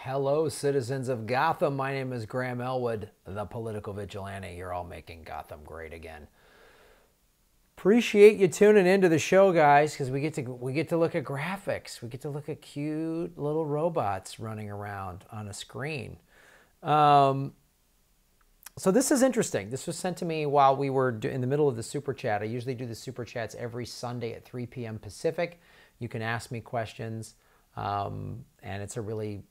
Hello, citizens of Gotham. My name is Graham Elwood, the Political Vigilante. You're all making Gotham great again. Appreciate you tuning into the show, guys, because we get to look at graphics. We get to look at cute little robots running around on a screen. So this is interesting. This was sent to me while we were in the middle of the Super Chat. I usually do the Super Chats every Sunday at 3 p.m. Pacific. You can ask me questions, and it's a really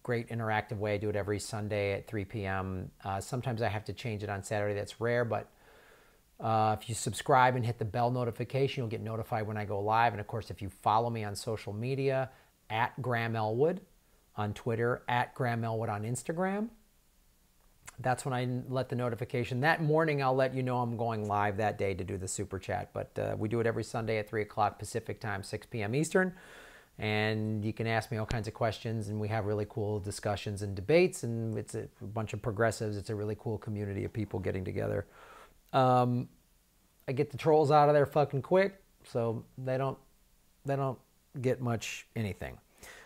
great interactive way. I do it every Sunday at 3 p.m. Sometimes I have to change it on Saturday. That's rare, but if you subscribe and hit the bell notification, you'll get notified when I go live. And of course, if you follow me on social media, at Graham Elwood on Twitter, at Graham Elwood on Instagram, that's when I let the notification. That morning, I'll let you know I'm going live that day to do the Super Chat. But we do it every Sunday at 3 o'clock Pacific time, 6 p.m. Eastern. And you can ask me all kinds of questions, and we have really cool discussions and debates, and it's a bunch of progressives. It's a really cool community of people getting together. I get the trolls out of there fucking quick, so they don't get much anything.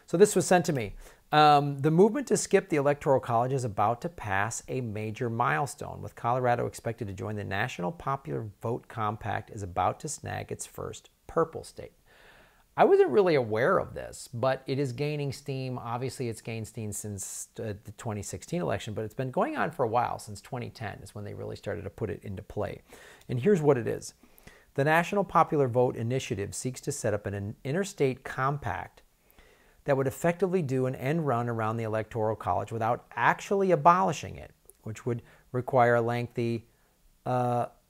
So this was sent to me. The movement to skip the Electoral College is about to pass a major milestone, with Colorado expected to join the National Popular Vote Compact is about to snag its first purple state. I wasn't really aware of this, but it is gaining steam. Obviously, it's gained steam since the 2016 election, but it's been going on for a while. Since 2010 is when they really started to put it into play. And here's what it is. The National Popular Vote Initiative seeks to set up an interstate compact that would effectively do an end run around the Electoral College without actually abolishing it, which would require a lengthy,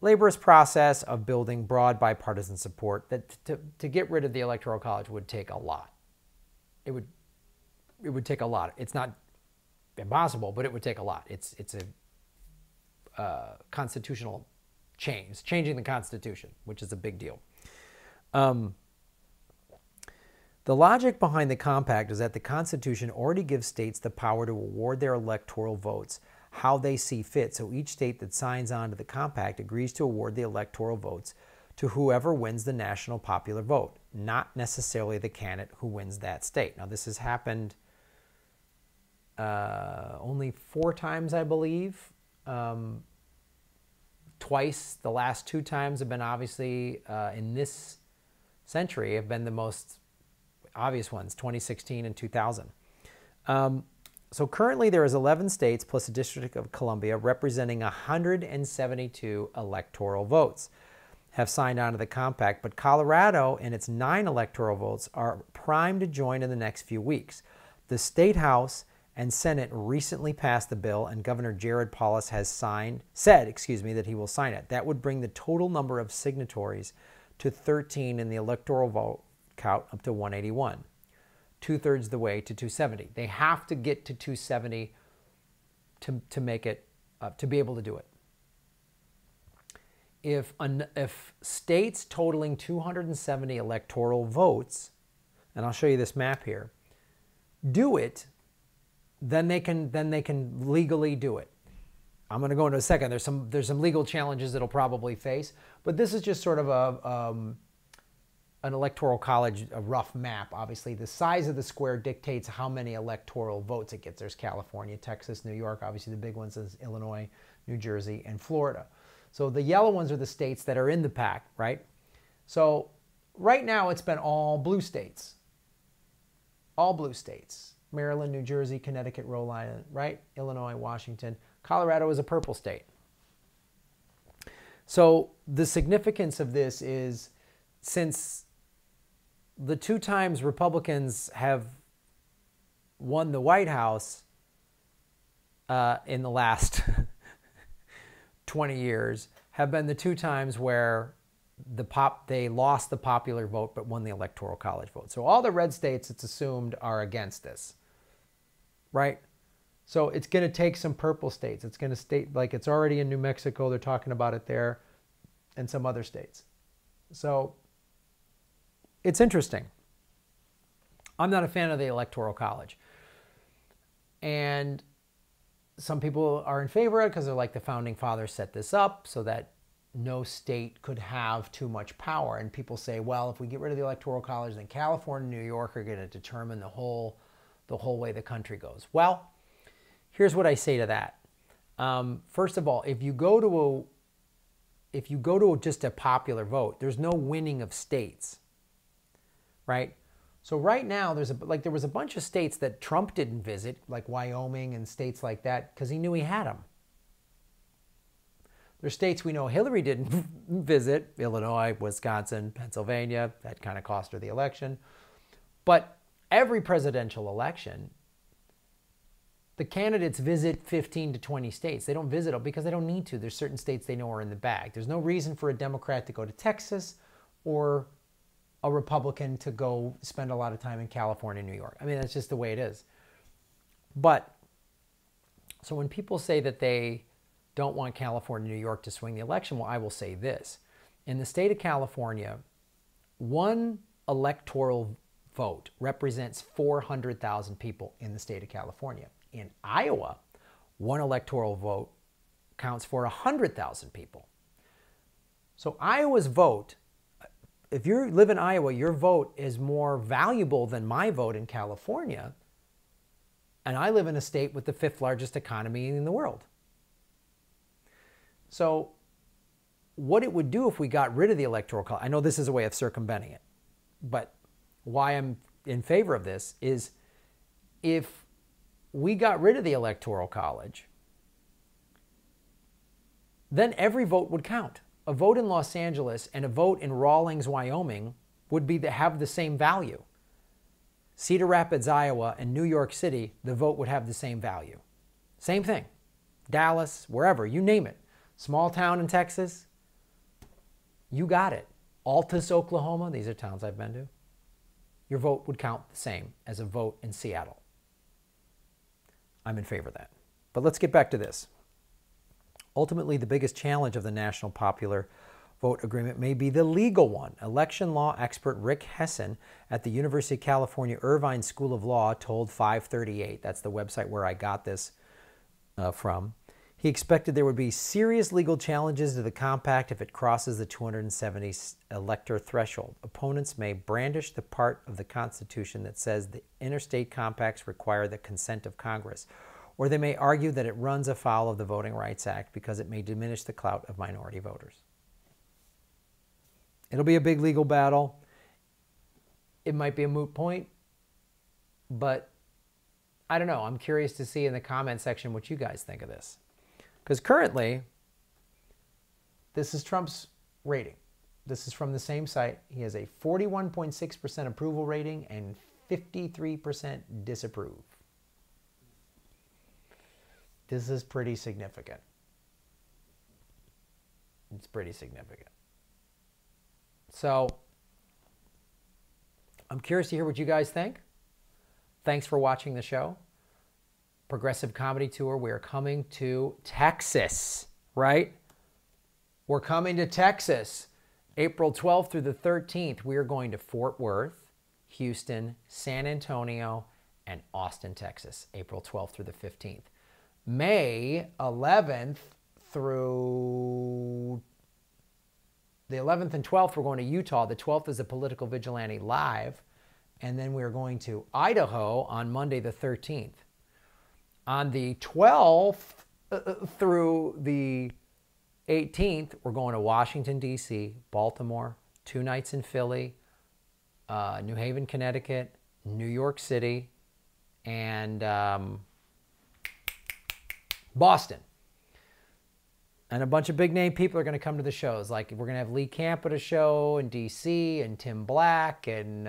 laborious process of building broad bipartisan support. That to get rid of the Electoral College would take a lot. It would take a lot. It's not impossible, but it would take a lot. It's a constitutional change. It's changing the Constitution, which is a big deal. The logic behind the compact is that the Constitution already gives states the power to award their electoral votes how they see fit. So each state that signs on to the compact agrees to award the electoral votes to whoever wins the national popular vote, not necessarily the candidate who wins that state. Now, this has happened only 4 times, I believe. Twice. The last 2 times have been obviously in this century have been the most obvious ones, 2016 and 2000. So currently there is 11 states plus the District of Columbia representing 172 electoral votes have signed on to the compact, but Colorado and its 9 electoral votes are primed to join in the next few weeks. The State House and Senate recently passed the bill, and Governor Jared Polis has said that he will sign it. That would bring the total number of signatories to 13 in the electoral vote count up to 181. 2/3 the way to 270. They have to get to 270 to make it to be able to do it. If states totaling 270 electoral votes, and I'll show you this map here, do it, then they can legally do it. I'm going to go into a second. There's some legal challenges it'll probably face, but this is just sort of an electoral college, a rough map. Obviously, the size of the square dictates how many electoral votes it gets. There's California, Texas, New York. Obviously, the big ones is Illinois, New Jersey, and Florida. So the yellow ones are the states that are in the pack, right? So right now, it's been all blue states. All blue states. Maryland, New Jersey, Connecticut, Rhode Island, right? Illinois, Washington. Colorado is a purple state. So the significance of this is, since the 2 times Republicans have won the White House in the last 20 years, have been the 2 times where they lost the popular vote but won the Electoral College vote. So all the red states, it's assumed, are against this, right? So it's going to take some purple states. It's going to state, like it's already in New Mexico. They're talking about it there, and some other states. So it's interesting. I'm not a fan of the Electoral College. And some people are in favor of it because they're like, the founding fathers set this up so that no state could have too much power. And people say, well, if we get rid of the Electoral College, then California and New York are going to determine the whole the whole way the country goes. Well, here's what I say to that. First of all, if you go to just a popular vote, there's no winning of states, right? So right now, there was a bunch of states that Trump didn't visit, like Wyoming and states like that, because he knew he had them. There's states we know Hillary didn't visit, Illinois, Wisconsin, Pennsylvania. That kind of cost her the election. But every presidential election, the candidates visit 15 to 20 states. They don't visit them because they don't need to. There's certain states they know are in the bag. There's no reason for a Democrat to go to Texas or a Republican to go spend a lot of time in California, New York. I mean, that's just the way it is. But, so when people say that they don't want California, New York to swing the election, well, I will say this. In the state of California, one electoral vote represents 400,000 people in the state of California. In Iowa, one electoral vote counts for 100,000 people. So Iowa's vote, if you live in Iowa, your vote is more valuable than my vote in California. And I live in a state with the 5th largest economy in the world. So what it would do if we got rid of the Electoral College, I know this is a way of circumventing it, but why I'm in favor of this is if we got rid of the Electoral College, then every vote would count. A vote in Los Angeles and a vote in Rawlins, Wyoming would have the same value. Cedar Rapids, Iowa, and New York City, the vote would have the same value. Same thing. Dallas, wherever, you name it. Small town in Texas, you got it. Altus, Oklahoma, these are towns I've been to. Your vote would count the same as a vote in Seattle. I'm in favor of that. But let's get back to this. Ultimately, the biggest challenge of the National Popular Vote Agreement may be the legal one. Election law expert Rick Hessen at the University of California Irvine School of Law told FiveThirtyEight, that's the website where I got this from, he expected there would be serious legal challenges to the compact if it crosses the 270 elector threshold. Opponents may brandish the part of the Constitution that says the interstate compacts require the consent of Congress, or they may argue that it runs afoul of the Voting Rights Act because it may diminish the clout of minority voters. It'll be a big legal battle. It might be a moot point, but I don't know. I'm curious to see in the comment section what you guys think of this. Because currently, this is Trump's rating. This is from the same site. He has a 41.6% approval rating and 53% disapprove. This is pretty significant. It's pretty significant. So, I'm curious to hear what you guys think. Thanks for watching the show. Progressive Comedy Tour. We are coming to Texas, right? We're coming to Texas. April 12th through the 13th, we are going to Fort Worth, Houston, San Antonio, and Austin, Texas. April 12th through the 15th. May 11th through the 11th and 12th, we're going to Utah. The 12th is the Political Vigilante Live. And then we're going to Idaho on Monday the 13th. On the 12th through the 18th, we're going to Washington, D.C., Baltimore, 2 nights in Philly, New Haven, Connecticut, New York City, and Boston. And a bunch of big-name people are going to come to the shows. Like, we're going to have Lee Camp at a show in D.C., and Tim Black, and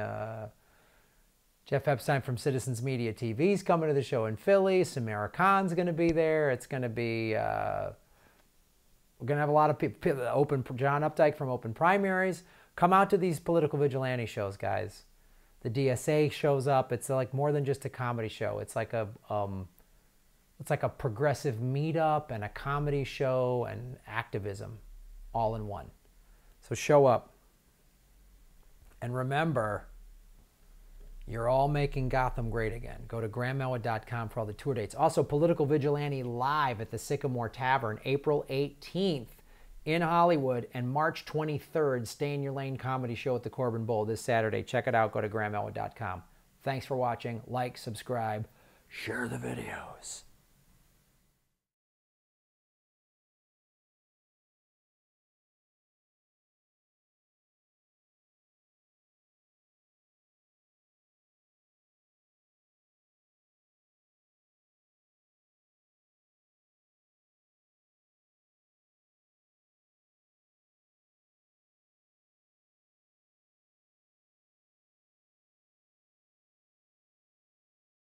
Jeff Epstein from Citizens Media TV is coming to the show in Philly. Samara Khan's going to be there. It's going to be, we're going to have a lot of people, John Updike from Open Primaries. Come out to these Political Vigilante shows, guys. The DSA shows up. It's like more than just a comedy show. It's like a progressive meetup and a comedy show and activism all in one. So show up. And remember, you're all making Gotham great again. Go to GrahamElwood.com for all the tour dates. Also, Political Vigilante Live at the Sycamore Tavern, April 18th in Hollywood, and March 23rd, Stay in Your Lane comedy show at the Corbin Bowl this Saturday. Check it out. Go to GrahamElwood.com. Thanks for watching. Like, subscribe, share the videos.